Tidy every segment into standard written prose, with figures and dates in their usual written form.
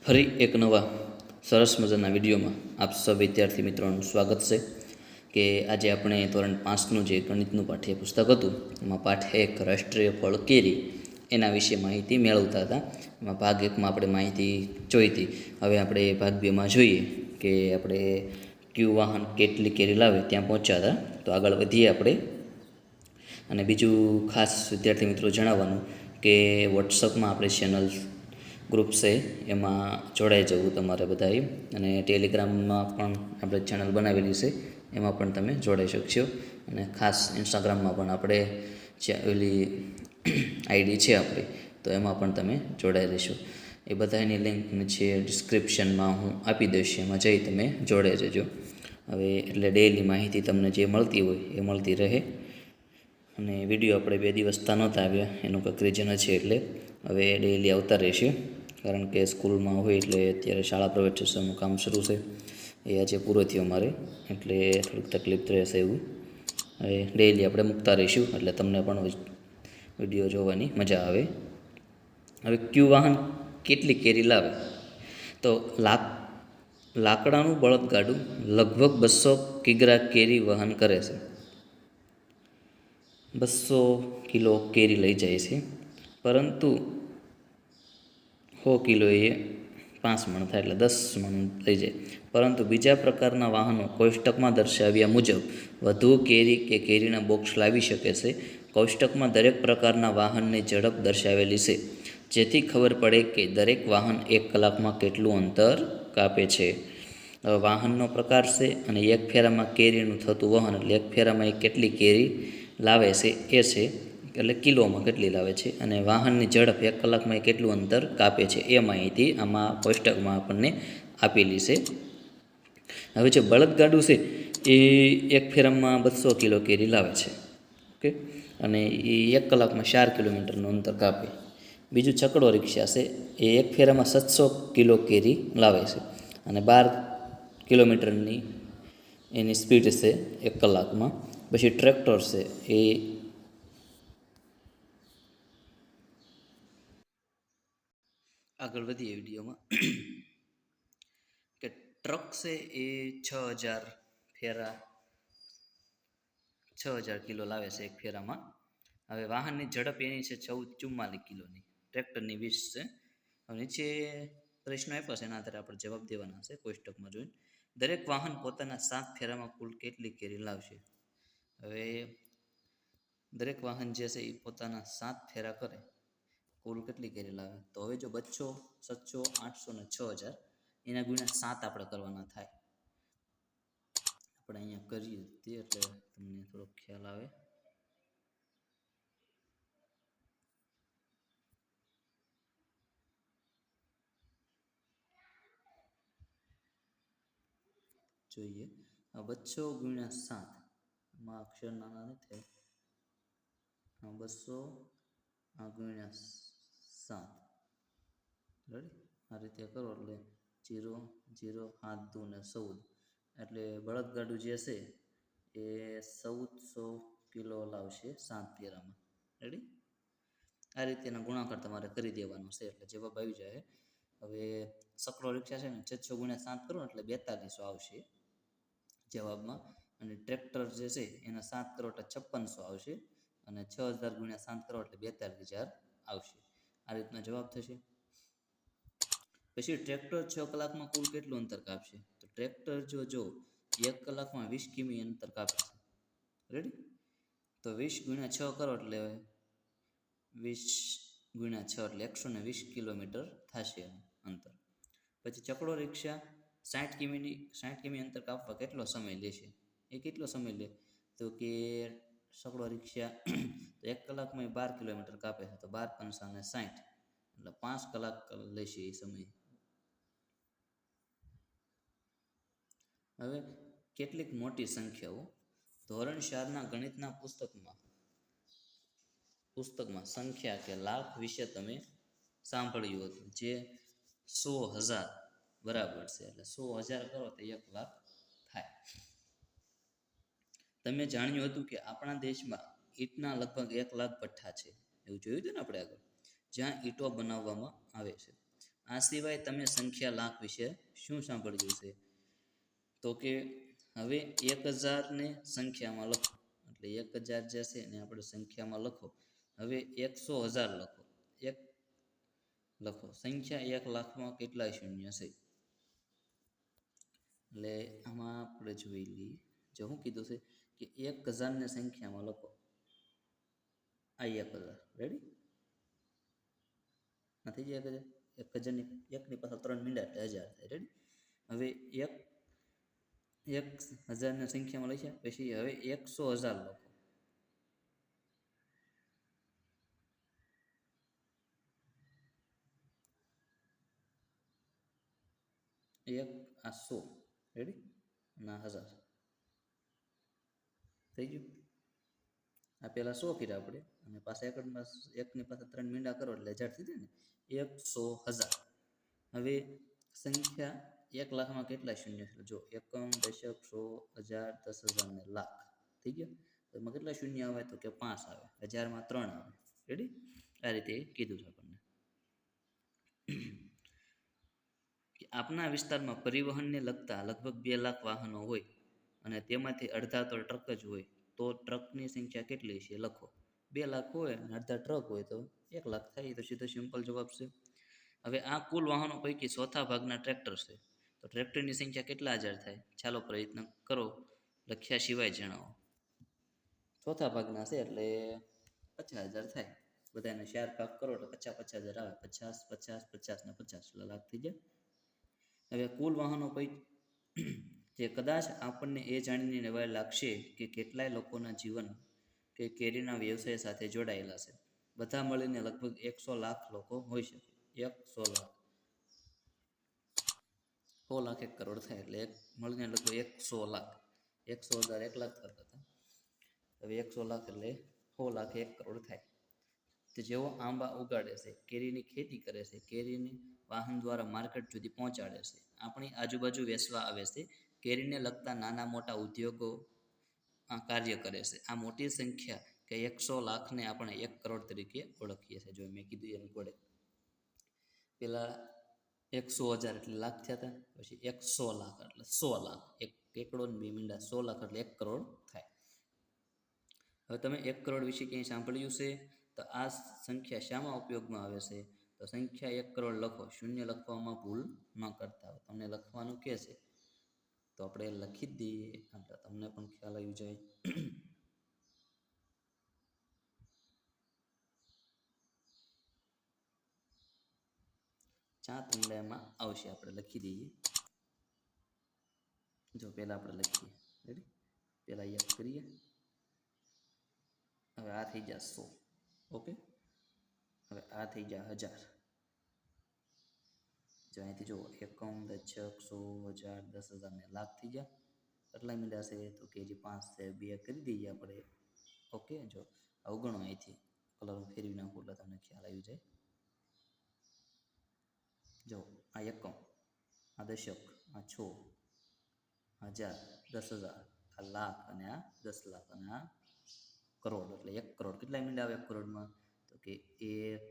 ફરી એક નવા સરસ મજાના વિડીયોમાં આપ સૌ વિદ્યાર્થી મિત્રોનું સ્વાગત છે કે આજે આપણે ધોરણ 5નું જે ગણિતનું પાઠ્યપુસ્તક હતું એમાં પાઠ 1 રાષ્ટ્રીય ફળ કેરી એના વિશે માહિતી મેળવતા હતા. એમાં ભાગ 1માં આપણે માહિતી જોઈ હતી. હવે આપણે ભાગ 2માં જોઈએ કે આપણે કયું વાહન કેટલી કેરી લાવે ત્યાં પહોંચ્યા હતા. તો આગળ વધીએ આપણે. અને બીજું ખાસ વિદ્યાર્થી મિત્રો જણાવવાનું કે વોટ્સઅપમાં આપણે ચેનલ ગ્રુપ છે એમાં જોડાઈ જવું તમારે બધાએ, અને ટેલિગ્રામમાં પણ આપણે ચેનલ બનાવેલી છે એમાં પણ તમે જોડાઈ શકશો. અને ખાસ ઇન્સ્ટાગ્રામમાં પણ આપણે ઓલી આઈડી છે આપણી, તો એમાં પણ તમે જોડાઈ રહેશો. એ બધાની લિંક છે ડિસ્ક્રિપ્શનમાં હું આપી દઈશ, એમાં જઈ તમે જોડાઈ જજો. હવે એટલે ડેઈલી માહિતી તમને જે મળતી હોય એ મળતી રહે. અને વિડીયો આપણે 2 દિવસથી નહોતા આવ્યા એનું કંઈક રીઝન છે, એટલે હવે ડેઈલી આવતા રહેશે. કારણ કે સ્કૂલમાં હોય એટલે અત્યારે શાળા પ્રવેશનું કામ શરૂ છે, એ આજે પૂરો થયો મારે, એટલે થોડીક તકલીફ રહેશે એવું. હવે ડેઈલી આપણે મૂકતા રહીશું એટલે તમને પણ વિડીયો જોવાની મજા આવે. હવે કયું વાહન કેટલી કેરી લાવે? તો લાકડાનું બળદગાડું લગભગ 200 કિગ્રા કેરી વહન કરે છે. 200 કિલો કેરી લઈ જાય છે, પરંતુ 100 કિલો એ 5 મણ થાય એટલે 10 મણ લઈ જાય. પરંતુ બીજા પ્રકારના વાહનો કોષ્ટકમાં દર્શાવ્યા મુજબ વધુ કેરી કે કેરીના બોક્સ લાવી શકે છે. કોષ્ટકમાં દરેક પ્રકારના વાહનની ઝડપ દર્શાવેલી છે, જેથી ખબર પડે કે દરેક વાહન 1 કલાકમાં કેટલું અંતર કાપે છે. વાહનનો પ્રકાર છે અને એક ફેરામાં કેરીનું થતું વહન, એટલે એક ફેરામાં એ કેટલી કેરી લાવે છે એ છે, એટલે કિલોમાં કેટલી લાવે છે. અને વાહનની ઝડપ 1 કલાકમાં એ કેટલું અંતર કાપે છે એ માહિતી આમાં કોષ્ટકમાં આપણને આપેલી છે. હવે જે બળદગાડું છે એ એક ફેરામાં 200 કિલો કેરી લાવે છે, ઓકે, અને એ 1 કલાકમાં 4 કિલોમીટરનું અંતર કાપે. બીજું છકડો રિક્ષા છે, એ એક ફેરામાં 700 કિલો કેરી લાવે છે અને 12 કિલોમીટરની એની સ્પીડ છે 1 કલાકમાં. પછી ટ્રેક્ટર છે, એ આગળ વધીએ વિડીયોમાં કે ટ્રક છે એ 6000 ફેરા 6000 કિલો લાવે છે એક ફેરામાં. હવે વાહનની ઝડપ એની છે 1444 કિલોની, ટ્રેક્ટરની 20 છે. હવે નીચે પ્રશ્ન આપ્યો છે, એના આધારે આપણે જવાબ દેવાના છે કોષ્ટકમાં જોઈને. દરેક વાહન પોતાના 7 ફેરામાં કુલ કેટલી કેરી લાવશે? હવે દરેક વાહન જે છે એ પોતાના 7 ફેરા કરે, કુલ કેટલી કેરી લાવે? તો હવે જો 200, 700, 800 ને 6000 એના ગુણ્યા 7 આપણે કરવાના થાય. આપણે અહીંયા કરીએ તે એટલે તમને થોડોક ખ્યાલ આવે. જોઈએ 200 ગુણ્યા 7, એમાં અક્ષર નાના નથી, 200 ગુણ્યા 7, રેડી? આ રીતે કરો એટલે 0 0 7 2 ને 14, એટલે બળદગાડું જે છે એ 1400 કિલો લાવશે 7 ફેરામાં, રેડી? આ રીતે એના ગુણાકાર તમારે કરી દેવાનો છે એટલે જવાબ આવી જાય. હવે છકડો રિક્ષા છે ને 600 ગુણ્યા 7 કરો એટલે 4200 આવશે જવાબમાં. અને ટ્રેક્ટર જે છે એના 7 કરો એટલે 5600 આવશે, અને 6000 ગુણ્યા 7 કરો એટલે 42000 આવશે. આ રીતનો જવાબ થશે. પછી ટ્રેક્ટર 6 કલાકમાં કુલ કેટલું અંતર કાપશે? તો ટ્રેક્ટર જો 1 કલાકમાં 20 કિમી અંતર કાપે છે, રેડી? તો 20 ગુણ્યા 6 કરો એટલે 20 ગુણ્યા 6 એટલે 120 કિલોમીટર થશે એનું અંતર. પછી ચકડો રિક્ષા 60 કિમી અંતર કાપવા કેટલો સમય લેશે? એ કેટલો સમય લે? તો કે છકડો રિક્ષા 1 કલાકમાં 12 કિલોમીટર કાપે છે, તો 12 પંચા ને 60 એટલે 5 કલાક લેશે એ સમય. હવે કેટલીક મોટી સંખ્યાઓ. ધોરણ 4ના ગણિતના પુસ્તકમાં સંખ્યા કે લાખ વિશે તમે સાંભળ્યું હતું, જે 100,000 બરાબર છે, એટલે 100,000 કરો તો 1 લાખ થાય. તમે જાણ્યું હતું કે આપણા દેશમાં ઈંટના લગભગ 1 લાખ ભઠ્ઠા છે, એવું જોયું હતું ને આપણે આગળ, જ્યાં ઈંટો બનાવવામાં આવે છે. આ સિવાય તમે સંખ્યા લાખ વિશે શું સાંભળ્યું છે? તો કે હવે 1000 ને સંખ્યામાં લખો, એટલે 1000 જે છે એને આપણે સંખ્યામાં લખો. હવે 100,000 લખો. એક લખો. સંખ્યા 1,00,000માં કેટલા શૂન્ય છે? એટલે આમાં આપણે જોઈ લઈએ. જો શું કીધું છે કે 1000ને સંખ્યામાં લખો. આ 1000 રેડી નથી જે 1000 1000ની એકની પાછળ 3 મીંડા એટલે 1000 થાય. રેડી. હવે 1000ને સંખ્યામાં લખ્યા પછી હવે 100,000 લખો. આ 100 રેડી ના 1000 થઈ ગયું. આ પહેલાં 100 કર્યા આપણે અને પાછા એકની પાસે 3 મીંડા કરો એટલે 1000 થઈ જાય ને. 100,000. હવે સંખ્યા 1,00,000માં કેટલા શૂન્ય છે? જો એકમ, દશક, 100, 1000, 10,000 ને લાખ થઈ ગયા. એમાં કેટલા શૂન્ય આવે? તો કે 5 આવે. 1000માં 3 આવે. રેડી. આ રીતે કીધું છે આપણને કે આપના વિસ્તારમાં પરિવહનને લગતા લગભગ 2 લાખ વાહનો હોય અને તેમાંથી અડધા તો ટ્રક જ હોય, તો ટ્રકની સંખ્યા કેટલી છે લખો. 2 લાખ હોય અને અડધા ટ્રક હોય તો 1 લાખ થાય. તો સીધો સિમ્પલ જવાબ છે. હવે આ કુલ વાહનો પૈકી ચોથા ભાગના ટ્રેક્ટર છે, તો ટ્રેક્ટરની સંખ્યા કેટલા હજાર થાય? ચાલો પ્રયત્ન કરો, લખ્યા સિવાય જણાવો. ચોથા ભાગના છે એટલે 50,000 થાય. બધાને 4 ભાગ કરો તો 50,000 આવે. 50, 50, 50 ને 50 એટલે લાખ થઈ જાય. હવે કુલ વાહનો પૈકી જે કદાચ આપણને એ જાણીને નવાઈ લાગશે કે કેટલાય લોકોના જીવન કે કેરીના વ્યવસાય સાથે જોડાયેલા છે. બધા મળીને લગભગ 100 લાખ લોકો હોઈ શકે. 100 લાખ 100 લાખ 1 કરોડ થાય એટલે મળીને લગભગ 100 લાખ. 100,000 1 લાખ થતા હતા. હવે 100 લાખ એટલે 100 લાખ 1 કરોડ થાય. તે જેઓ આંબા ઉગાડે છે, કેરીની ખેતી કરે છે, કેરીની વાહન દ્વારા માર્કેટ સુધી પહોંચાડે છે, આપણી આજુબાજુ વેચવા આવે છે, કેરીને લગતા નાના મોટા ઉદ્યોગો કાર્ય કરે છે. આ મોટી સંખ્યા કે 100 લાખને આપણે 1 કરોડ તરીકે ઓળખીએ છીએ. જો મેં કીધું એમ પડે પેલા 100,000 એટલે લાખ થયા હતા, પછી 100 લાખ એટલે 100 લાખ. એક કરોડ 2 મીંડા 100 લાખ એટલે 1 કરોડ થાય. હવે તમે 1 કરોડ વિશે ક્યાંય સાંભળ્યું છે? તો આ સંખ્યા શામાં ઉપયોગમાં આવે છે? તો સંખ્યા 1 કરોડ લખો. શૂન્ય લખવામાં ભૂલ ન કરતા હોય. તમને લખવાનું કહે છે તો આપણે લખી જ દઈએ, એટલે તમને પણ ખ્યાલ આવી જાય. ચાર મીંડામાં આવશે, આપણે લખી દઈએ. જો પહેલાં આપણે લખીએ. રેડી. પહેલાં 1 કરીએ. હવે આ થઈ જાય 100. ઓકે. હવે આ થઈ જાય 1000. જો અહીંથી જુઓ એકમ, દશક, 100, 1000, 10,000 ને લાખ થઈ ગયા. કેટલા મીંડા છે? તો કે જે 5 છે 2 કરી દઈએ આપણે. ઓકે. જો અવગણો અહીંથી કલર ફેરવી નાખું એટલે તમને ખ્યાલ આવી જાય. જો આ એકમ, આ દશક, આ 6, 1000, 10,000, આ લાખ અને આ 10 લાખ અને આ કરોડ એટલે 1 કરોડ. કેટલા મીંડા આવે 1 કરોડમાં? તો કે 1,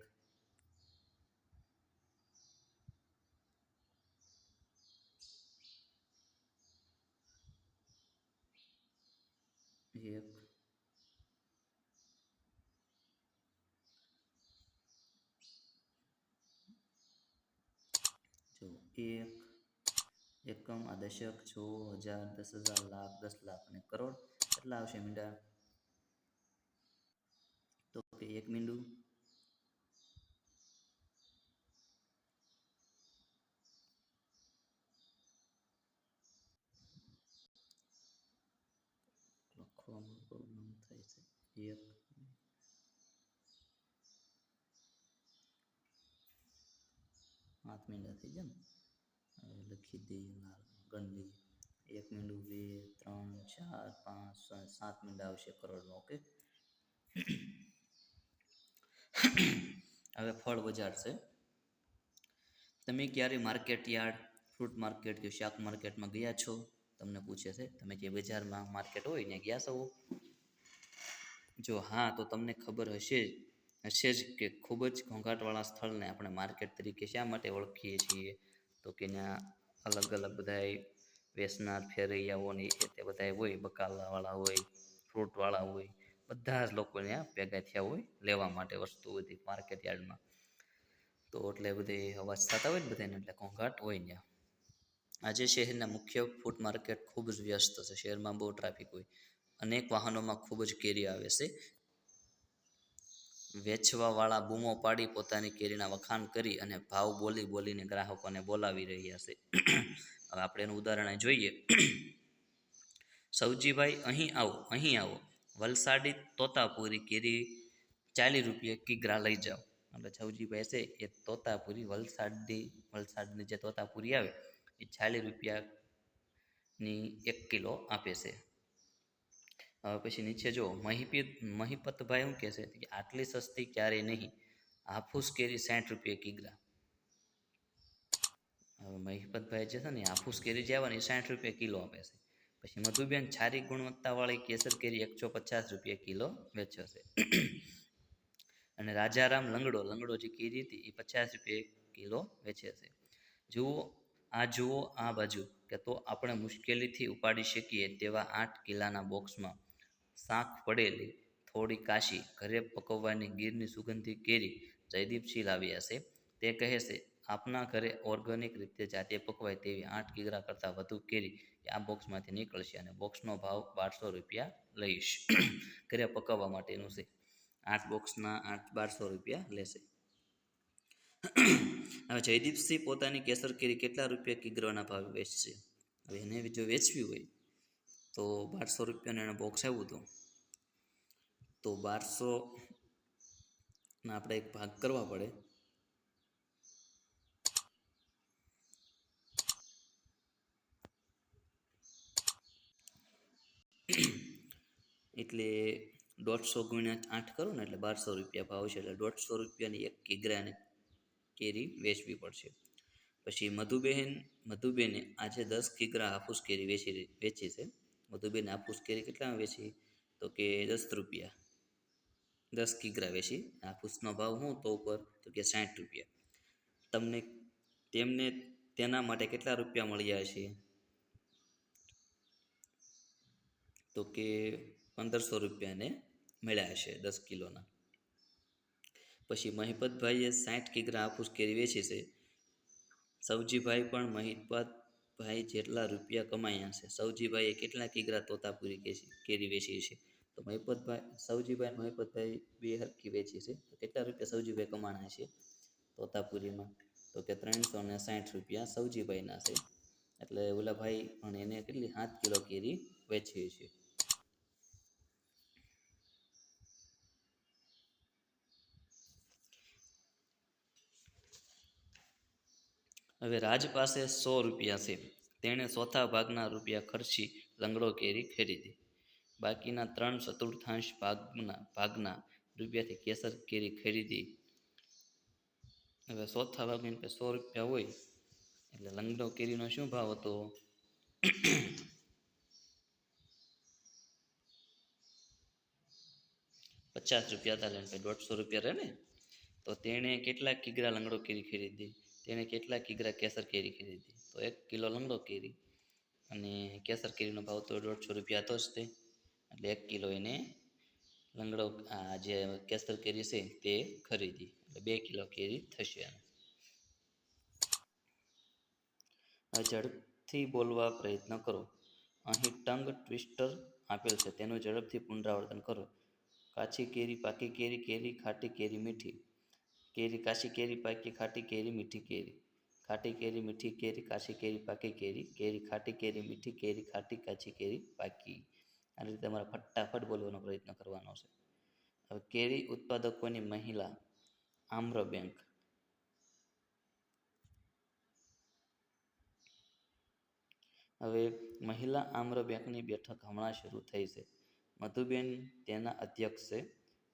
1, જો 1 એકમ, આ દશક, 6,000, 10,000, લાખ, 10 લાખ અને કરોડ. કેટલા આવશે મીંડા? તો કે 1 મીંડું લખવામાં પ્રોબ્લેમ થાય છે. 1, 5 મીંડા થઈ ગયા ને. હવે લખી દઈએ, ગણ લઈએ. 1 મીંડું, 2, 3, 4, 5, 6, 7 મીંડા આવશે કરોડમાં. ઓકે. હવે ફળ બજાર છે. તમે ક્યારે માર્કેટ યાર્ડ, ફ્રૂટ માર્કેટ કે શાક માર્કેટમાં ગયા છો? તમને પૂછે છે. તમે જે બજારમાં માર્કેટ હોય ત્યાં ગયા છો? જો હા તો તમને ખબર હશે હશે જ કે ખૂબ જ ઘોંઘાટવાળા સ્થળને આપણે માર્કેટ તરીકે શા માટે ઓળખીએ છીએ, તો કે ત્યાં અલગ અલગ બધાય વેસનાર ફેરૈયાઓની તે બધા હોય, બકાલાવાળા હોય, ફ્રૂટવાળા હોય, બધા જ લોકો ત્યાં ભેગા થયા હોય લેવા માટે વસ્તુ બધી માર્કેટ યાર્ડમાં. તો એટલે બધી અવાજ થતા હોય ને બધાને એટલે ઘોંઘાટ હોય ત્યાં. આજે શહેરના મુખ્ય ફૂડ માર્કેટ ખૂબ જ વ્યસ્ત છે. શહેરમાં બહુ ટ્રાફિક હોય, અનેક વાહનોમાં ખૂબ જ કેરી આવે છે. વેચવાવાળા બૂમો પાડી પોતાની કેરીના વખાણ કરી અને ભાવ બોલી બોલીને ગ્રાહકોને બોલાવી રહ્યા છે. હવે આપણે એનું ઉદાહરણ જોઈએ. સૌજીભાઈ અહીં આવો, વલસાડી તોતાપુરી કેરી 40 રૂપિયા કિગ્રા લઈ જાઓ. એટલે સૌજીભાઈ છે એ તોતાપુરી વલસાડની જે તોતાપુરી આવે એ 40 રૂપિયાની 1 કિલો આપે છે. હવે પછી નીચે જો મહિપતભાઈ શું કહે છે કે આટલી સસ્તી ક્યારેય નહીં, હાફૂસ કેરી 60 રૂપિયા કિગ્રા. હવે મહિપતભાઈ જે છે ને હાફૂસ કેરી જે આવે ને એ 60 રૂપિયા કિલો આપે છે. પછી મધુબેન સારી ગુણવત્તાવાળી કેસર કેરી 150 રૂપિયા કિલો વેચે છે. અને રાજારામ લંગડો જે કેરી હતી એ 50 રૂપિયા કિલો વેચે છે. જુઓ આ બાજુ કે તો આપણે મુશ્કેલીથી ઉપાડી શકીએ તેવા 8 કિલ્લાના બોક્સમાં શાંખ પડેલી થોડી કાશી ઘરે પકવવાની ગીરની સુગંધી કેરી જયદીપસિંહ લાવ્યા છે. તે કહે છે આપના ઘરે ઓર્ગેનિક રીતે જાતે પકવાય તેવી 8 કિગ્રા કરતાં વધુ કેરી આ બોક્સમાંથી નીકળશે અને બોક્સનો ભાવ 1200 રૂપિયા લઈશ. ઘરે પકવવા માટેનું છે. 8 બોક્સના 1200 રૂપિયા લેશે. હવે જયદીપસિંહ પોતાની કેસર કેરી કેટલા રૂપિયા કિગ્રાના ભાવે વેચશે? હવે એને જો વેચવી હોય તો 1200 રૂપિયાનું એને બોક્સ આવ્યું હતું, તો 1200ના આપણે એક ભાગ કરવા પડે. એટલે 150 ગુણ્યા 8 કરો ને એટલે 1200 રૂપિયા ભાવ છે. એટલે 150 રૂપિયાની 1 કિગ્રાની કેરી વેચવી પડશે. પછી મધુબેને આજે 10 કિગ્રા હાફૂસ કેરી વેચી છે. મધુબેન હાફૂસ કેરી કેટલામાં વેચી? તો કે 10 રૂપિયા, 10 કિગ્રા વેચી. હાફૂસનો ભાવ શું તો ઉપર? તો કે 60 રૂપિયા. તેમને તેના માટે કેટલા રૂપિયા મળ્યા છે? તો કે 1500 રૂપિયાને મળ્યા છે 10 કિલોના. પછી મહિપતભાઈએ 60 કિગ્રા હાફૂસ કેરી વેચી છે. સૌજીભાઈ પણ મહિપતભાઈ જેટલા રૂપિયા કમાયા છે. સૌજીભાઈએ કેટલા કિગ્રા તોતાપુરી કેરી વેચી છે? તો સૌજીભાઈ મહિપતભાઈ બે હરખી વેચી છે. તો કેટલા રૂપિયા સૌજીભાઈ કમાણા છે તોતાપુરીમાં? તો કે 360 રૂપિયા સૌજીભાઈના છે. એટલે ઓલા ભાઈ પણ એને કેટલી 7 કિલો કેરી વેચી છે. હવે રાજ પાસે 100 રૂપિયા છે. તેણે ચોથા ભાગના રૂપિયા ખર્ચી લંગડો કેરી ખરીદી. બાકીના 3/4 ભાગના રૂપિયાથી કેસર કેરી ખરીદી. હવે ચોથા ભાગની 100 રૂપિયા હોય એટલે લંગડો કેરીનો શું ભાવ હતો? 50 રૂપિયા હતા. એટલે 150 રૂપિયા રહે ને. તો તેણે કેટલા કિગ્રા લંગડો કેરી ખરીદી? તેણે કેટલા કિગ્રા કેસર કેરી ખરીદી? તો 1 કિલો લંગડો કેરી અને કેસર કેરીનો ભાવ તો 150 રૂપિયા હતો જ તે. એટલે 1 કિલો એને લંગડો જે કેસર કેરી છે તે ખરીદી. એટલે 2 કિલો કેરી થશે. હવે ઝડપથી બોલવા પ્રયત્ન કરો. અહીં ટંગ ટ્વિસ્ટર આપેલ છે, તેનું ઝડપથી પુનરાવર્તન કરો. કાચી કેરી, પાકી કેરી, કેરી ખાટી, કેરી મીઠી. કેરી કાચી, કેરી પાકી, ખાટી કેરી, મીઠી કેરી. ખાટી કેરી, મીઠી કેરી, કાચી કેરી, પાકી કેરી. કેરી ખાટી, કેરી મીઠી, કેરી ખાટી, કાચી કેરી પાકી. આ રીતે તમારે ફટાફટ બોલવાનો પ્રયત્ન કરવાનો છે. હવે કેરી ઉત્પાદકોની મહિલા આમ્ર બેંક. હવે મહિલા આમ્ર બેંકની બેઠક હમણાં શરૂ થઈ છે. મધુબેન તેના અધ્યક્ષ છે.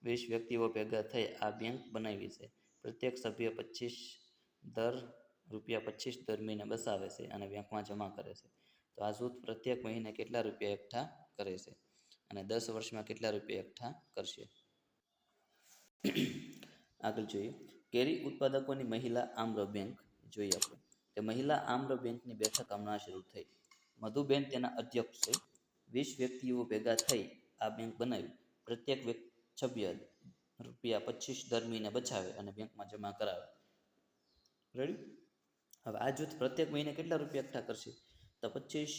20 વ્યક્તિઓ ભેગા થઈ આ બેંક બનાવી છે. પ્રત્યેક સભ્ય ₹25 દર મહિને બસાવે છે અને બેંકમાં જમા કરે છે. તો આ જૂથ પ્રત્યેક મહિને કેટલા રૂપિયા એકઠા કરે છે અને 10 વર્ષમાં કેટલા રૂપિયા એકઠા કરશે? આગળ જોઈએ, કેરી ઉત્પાદકોની મહિલા આમ્ર બેંક જોઈએ આપણે કે મહિલા આમ્ર બેંકની બેઠક હમણાં શરૂ થઈ. મધુબેન તેના અધ્યક્ષ છે. 20 વ્યક્તિઓ ભેગા થઈ આ બેંક બનાવી. પ્રત્યેક સભ્ય ₹25 દર મહિને બચાવે અને બેંકમાં જમા કરાવે. રેડી? હવે આ જૂથ પ્રત્યેક મહિને કેટલા રૂપિયા એકઠા કરશે? તો 25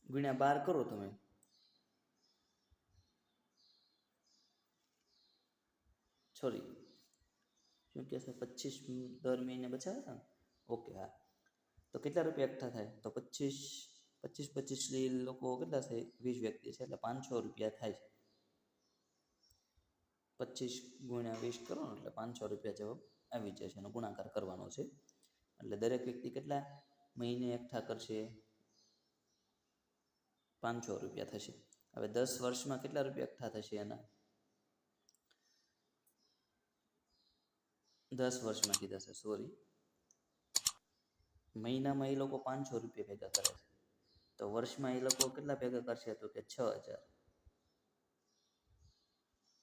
ગુણ્યા 12 કરો તમે. સોરી, શું કહે છે? 25 દર મહિને બચાવે છે ને? ઓકે, હા. તો કેટલા રૂપિયા એકઠા થાય? તો 25 લોકો કેટલા થાય? 20 વ્યક્તિ છે એટલે 500 રૂપિયા થાય છે. 25 ગુણ્યા 20 કરો ને એટલે 500 રૂપિયા જવાબ આવી જશે. એનો ગુણાકાર કરવાનો છે. એટલે દરેક વ્યક્તિ કેટલા મહિને એકઠા કરશે? 500 રૂપિયા થશે. હવે 10 વર્ષમાં કેટલા રૂપિયા એકઠા થશે એના? 10 વર્ષમાં કીધા છે, સોરી. મહિનામાં એ લોકો 500 રૂપિયા ભેગા કરે છે. તો વર્ષમાં એ લોકો કેટલા ભેગા કરશે? તો કે 6000.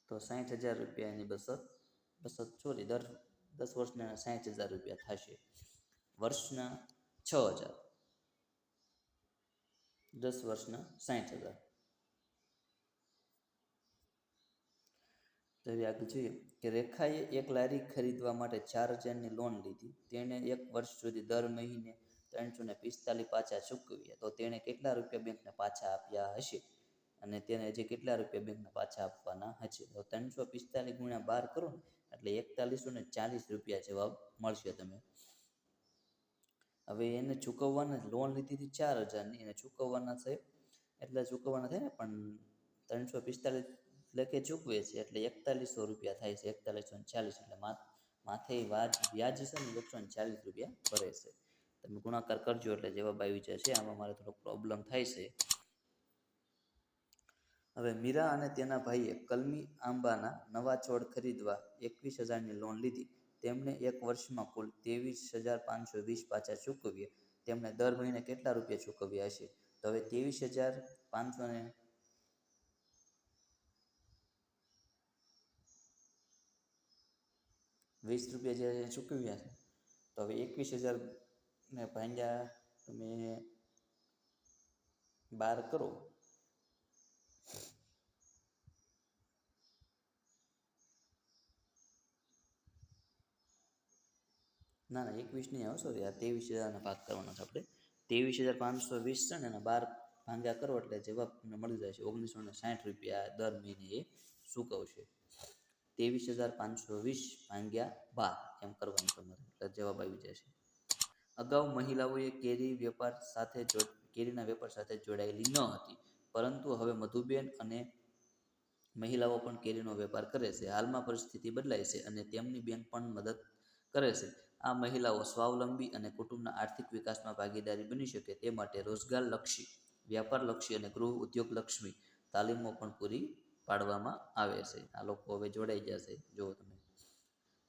તો 60,000 રૂપિયાની સોરી, દર 10 વર્ષના 60,000 રૂપિયા થશે. વર્ષના 6000, 10 વર્ષના 60,000. તો હવે આગળ જોઈએ કે રેખાએ એક લારી ખરીદવા માટે 4,000ની લોન લીધી. તેણે 1 વર્ષ સુધી દર મહિને 345 પાછા ચૂકવ્યા. તો તેણે કેટલા રૂપિયા બેંકને પાછા આપ્યા હશે? અને તેને હજી કેટલા રૂપિયા બેંકને પાછા આપવાના હશે? તો 345 ગુણ્યા 12 કરો ને એટલે 4140 રૂપિયા જવાબ મળશે તમે. હવે એને ચૂકવવાના, લોન લીધી હતી 4,000ની, એને ચૂકવવાના છે એટલે ચૂકવવાના થાય ને, પણ 345 લખે ચૂકવે છે એટલે 4100 રૂપિયા થાય છે. 4140 એટલે માથે વ્યાજ છે ને 140 રૂપિયા ભરે છે. તમે ગુણાકાર કરજો એટલે જવાબ આવી જશે. આમાં મારે થોડોક પ્રોબ્લેમ થાય છે. હવે મીરા અને તેના ભાઈએ કલમી આંબાના નવા છોડ ખરીદવા 21,000ની લોન લીધી. તેમણે 1 વર્ષમાં કુલ 23,520 પાછા ચૂકવ્યા. તેમણે દર મહિને કેટલા રૂપિયા ચૂકવ્યા હશે? તો હવે 23,520 રૂપિયા જે ચૂકવ્યા છે, તો હવે 21,000 ને ભાગ્યા તમે 12 કરો. ના 21 નહીં આવે, સોરી, આ 23,000 ભાગ કરવાનો છે આપણે. 23,520 છે ને એના 12 ભાગ્યા કરો એટલે જવાબ તમને મળી જાય છે. 1,960 રૂપિયા દર મહિને એ ચૂકવશે. 23,520 ભાગ્યા 12 એમ કરવાનું તમારે એટલે જવાબ આવી જશે. અગાઉ મહિલાઓએ કેરીના વેપાર સાથે જોડાયેલી ન હતી, પરંતુ હવે મધુબેન અને મહિલાઓ પણ કેરીનો વેપાર કરે છે. હાલમાં પરિસ્થિતિ બદલાઈ છે અને તેમની બેંક પણ મદદ કરે છે. આ મહિલાઓ સ્વાવલંબી અને કુટુંબના આર્થિક વિકાસમાં ભાગીદારી બની શકે તે માટે રોજગારલક્ષી, વ્યાપારલક્ષી અને ગૃહ ઉદ્યોગલક્ષી તાલીમો પણ પૂરી પાડવામાં આવે છે. આ લોકો હવે જોડાઈ જશે. જુઓ તમે.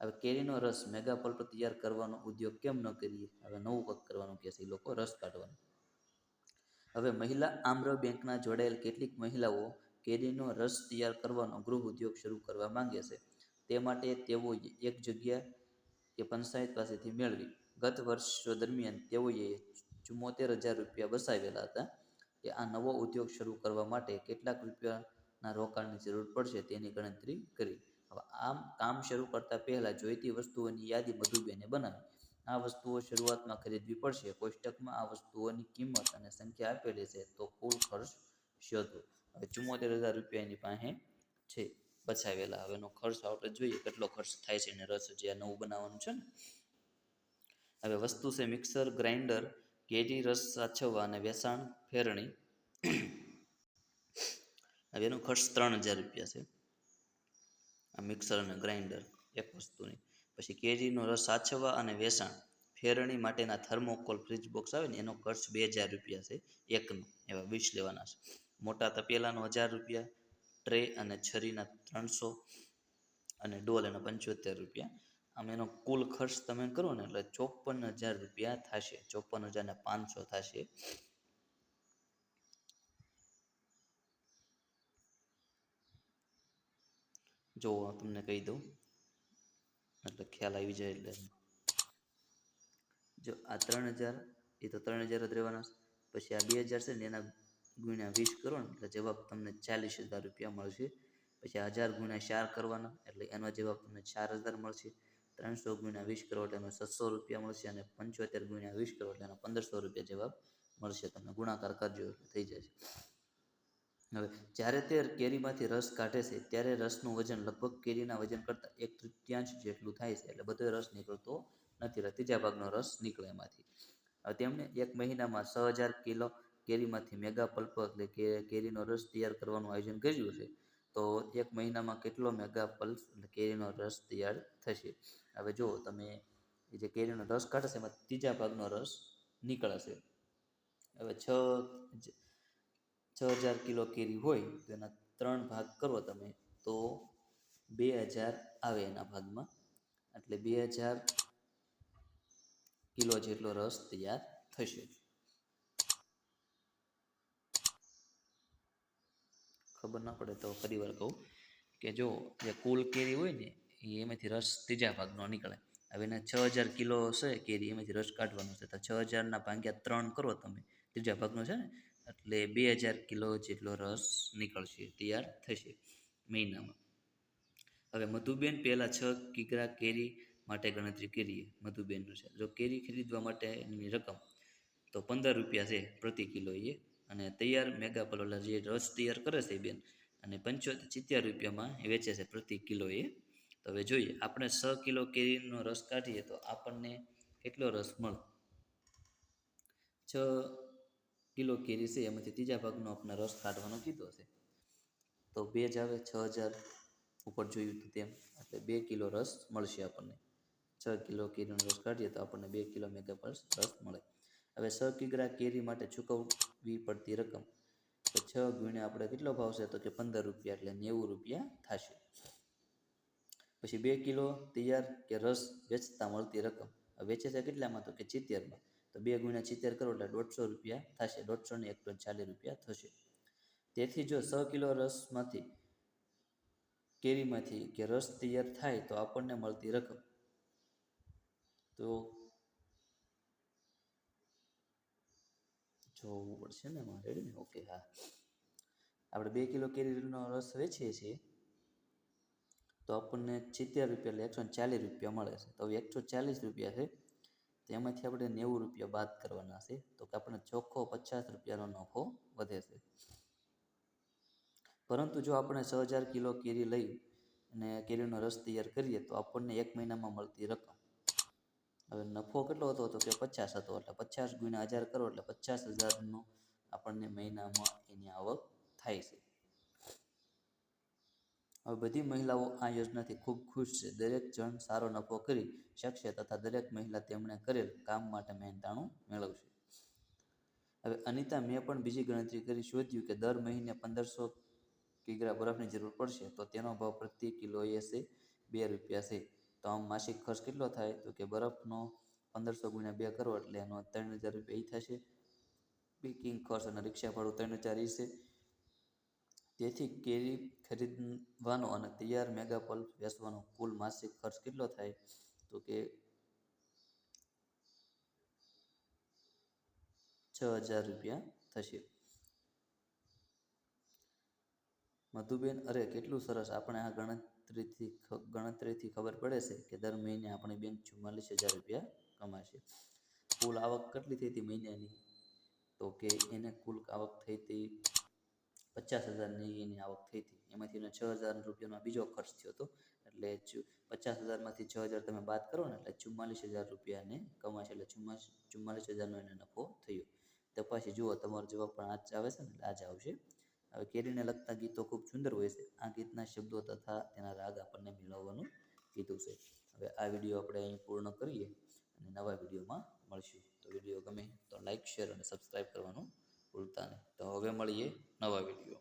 હવે કેરીનો રસ મેગા પલ્પ તૈયાર કરવાનો ઉદ્યોગ કેમ ન કરીએ? હવે નવું કંઈક કરવાનું કહે છે એ લોકો, રસ કાઢવાનું. હવે મહિલા આમ્ર બેંકના જોડાયેલ કેટલીક મહિલાઓ કેરીનો રસ તૈયાર કરવાનો ગૃહ ઉદ્યોગ શરૂ કરવા માંગે છે. તે માટે તેઓએ એક જગ્યા કે પંચાયત પાસેથી મેળવી. ગત વર્ષો દરમિયાન તેઓએ 74,000 રૂપિયા બસાવેલા હતા કે આ નવો ઉદ્યોગ શરૂ કરવા માટે કેટલાક રૂપિયાના રોકાણની જરૂર પડશે તેની ગણતરી કરી. હવે આમ કામ શરૂ કરતા પહેલા જોઈતી વસ્તુઓની યાદી મધુબેને બનાવી. આ વસ્તુઓ શરૂઆતમાં ખરીદવી પડશે. કોષ્ટકમાં આ વસ્તુઓની કિંમત અને સંખ્યા આપેલી છે, તો કુલ ખર્ચ શોધો. હવે 74,000 રૂપિયા એની પાસે છે બચાવેલા. હવે એનો ખર્ચ આપણે જોઈએ કેટલો ખર્ચ થાય છે. એને રસ જે નવું બનાવવાનું છે ને. હવે વસ્તુ છે મિક્સર ગ્રાઇન્ડર, કેરી રસ સાચવવા અને વેચાણ ફેરણી. હવે એનો ખર્ચ 3,000 રૂપિયા છે. આ મિક્સર અને ગ્રાઇન્ડર એક વસ્તુની. પછી કેરીનો રસ સાચવવા અને વેચાણ ફેરણી માટેના થર્મોકોલ ફ્રીજ બોક્સ આવે ને એનો ખર્ચ 2,000 રૂપિયા છે એકનો. એવા 20 લેવાના છે. મોટા તપેલાનો 1,000 રૂપિયા, ટ્રે અને છરીના 300 અને ડોલ એના 75 રૂપિયા. આમ એનો કુલ ખર્ચ તમે કરો ને એટલે 54,000 રૂપિયા થશે. 54,500 થશે. જો તમને કહી દઉં એટલે ખ્યાલ આવી જાય. એટલે જો આ 3000 એ તો 3000 જ રહેવાના. પછી આ 2000 છે ને એના ગુણ્યા 20 કરો ને એટલે જવાબ તમને 40,000 રૂપિયા મળશે. પછી 1000 ગુણ્યા 4 કરવાના એટલે એનો જવાબ તમને 4000 મળશે. 300 ગુણ્યા 20 કરો એટલે એનો 600 રૂપિયા મળશે. અને 75 ગુણ્યા 20 કરો એટલે એનો 1500 રૂપિયા જવાબ મળશે. તમને ગુણાકાર કરજો એટલે થઈ જશે. હવે જ્યારે તે કેરીમાંથી રસ કાઢે છે ત્યારે રસનું વજન લગભગ કેરીના વજન કરતાં 1/3 જેટલું થાય છે. એટલે બધો રસ નીકળતો નથી, ત્રીજા ભાગનો રસ નીકળે એમાંથી. હવે તેમણે એક મહિનામાં 6000 કિલો કેરીમાંથી મેગા પલ્પ એટલે કે કેરીનો રસ તૈયાર કરવાનું આયોજન કર્યું છે. તો એક મહિનામાં કેટલો મેગા પલ્પ એટલે કેરીનો રસ તૈયાર થશે? હવે જો તમે જે કેરીનો રસ કાઢશે એમાં ત્રીજા ભાગનો રસ નીકળશે. હવે 6000 કિલો કેરી હોય તો એના 3 ભાગ કરો તમે તો 2000 આવે એના ભાગમાં. એટલે 2000 કિલો જેટલો રસ તૈયાર થશે. ખબર ના પડે તો ફરી વાર કહું કે જો જે કુલ કેરી હોય ને એમાંથી રસ ત્રીજા ભાગનો નીકળે. હવે એને 6000 કિલો છે કેરી, એમાંથી રસ કાઢવાનો છે તો 6000 ભાગ્યા 3 કરો તમે, ત્રીજા ભાગનો છે ને, એટલે 2000 કિલો જેટલો રસ નીકળશે, તૈયાર થશે મહિનામાં. હવે મધુબેન પહેલાં 6 કિગ્રા કેરી માટે ગણતરી કરીએ. મધુબેનનું છે, જો કેરી ખરીદવા માટેની રકમ તો 15 રૂપિયા છે પ્રતિ કિલો એ, અને તૈયાર મેગા પલોલા જે રસ તૈયાર કરે છે બેન, અને 75 રૂપિયામાં વેચે છે પ્રતિ કિલો એ. તો હવે જોઈએ, આપણે 6 કિલો કેરીનો રસ કાઢીએ તો આપણને કેટલો રસ મળે? 6 કિલો કેરી છે એમાંથી ત્રીજા ભાગનો આપણે રસ કાઢવાનો કીધો છે. તો 2 જ આવે, 6000 ઉપર જોયું હતું તેમ, એટલે 2 કિલો રસ મળશે આપણને. 6 કિલો કેરીનો રસ કાઢીએ તો આપણને 2 કિલો મેગા પલ્સ રસ મળે. હવે 6 કિગ્રા કેરી માટે ચૂકવવી પડતી રકમ તો 6 ગુણ્યા આપણે કેટલો ભાવ છે તો કે 15 રૂપિયા, એટલે 90 રૂપિયા થશે. પછી 2 કિલો તૈયાર કે રસ વેચતા મળતી રકમ, વેચે છે કેટલામાં તો કે 70માં, તો 2 ગુણ્યા 70 કરો એટલે 150 રૂપિયા થશે. 150 ને 140 રૂપિયા થશે. તેથી જો 100 કિલો રસમાંથી કેરીમાંથી કે રસ તૈયાર થાય તો આપણને મળતી રકમ તો જોવું પડશે ને મારે ને. ઓકે, હા, આપણે 2 કિલો કેરીનો રસ વેચીએ છીએ તો આપણને 70 રૂપિયા એટલે 140 રૂપિયા મળે છે. તો હવે 140 રૂપિયા છે તો એમાંથી આપણે 90 રૂપિયા બાદ કરવાના છે, તો કે આપણને ચોખ્ખો 50 રૂપિયાનો નફો વધે છે. પરંતુ જો આપણે 6000 કિલો કેરી લઈ અને કેરીનો રસ તૈયાર કરીએ તો આપણને એક મહિનામાં મળતી રકમ, હવે નફો કેટલો હતો તો કે 50 હતો, એટલે 50 ગુણ્યા 1000 કરો એટલે 50,000નો આપણને મહિનામાં એની આવક થાય છે. હવે બધી મહિલાઓ આ યોજનાથી ખૂબ ખુશ છે. દરેક જણ સારો નફો કરી શકશે તથા દરેક મહિલા તેમણે કરેલ કામ માટે મહેનતાણું મેળવશે. હવે અનિતા, મેં પણ બીજી ગણતરી કરી શોધ્યું કે દર મહિને 1500 કિગ્રા બરફની જરૂર પડશે, તો તેનો ભાવ પ્રતિ કિલો એ છે 2 રૂપિયા છે. તો આમ માસિક ખર્ચ કેટલો થાય તો કે બરફનો 1500 ગુણ્યા 2 કરો એટલે એનો 3000 રૂપિયા એ થશે. પેકિંગ ખર્ચ અને રિક્ષા ભાડું 3000 એ છે. તેથી કેરી ખરીદવાનો અને તૈયાર મેગા પલ્પ વેચવાનો કુલ માસિક ખર્ચ કેટલો થાય તો કે 6000 રૂપિયા થશે. મધુબેન, અરે કેટલું સરસ! આપણે આ ગણતરીથી ખબર પડે છે કે દર મહિને આપણી બેંક 44,000 રૂપિયા કમાશે. કુલ આવક કેટલી થઈ હતી મહિનાની તો કે એને કુલ આવક થઈ હતી 50,000ની એની આવક થઈ હતી. એમાંથી એને 6000 રૂપિયાનો બીજો ખર્ચ થયો હતો, એટલે 50,000માંથી 6000 તમે બાદ કરો ને એટલે 44,000 રૂપિયાને કમાશે, એટલે 44,000નો એને નફો થયો. તો પછી જુઓ, તમારો જવાબ પણ આ જ આવે છે ને, એટલે આ જ આવશે. હવે કેરીને લગતા ગીતો ખૂબ સુંદર હોય છે. આ ગીતના શબ્દો તથા તેના રાગ આપણને મેળવવાનું કીધું છે. હવે આ વિડીયો આપણે અહીં પૂર્ણ કરીએ અને નવા વિડીયોમાં મળશું. તો વિડીયો ગમે તો લાઈક, શેર અને સબસ્ક્રાઈબ કરવાનું ભૂલતા નહીં. તો હવે મળીએ નવા વિડીયો.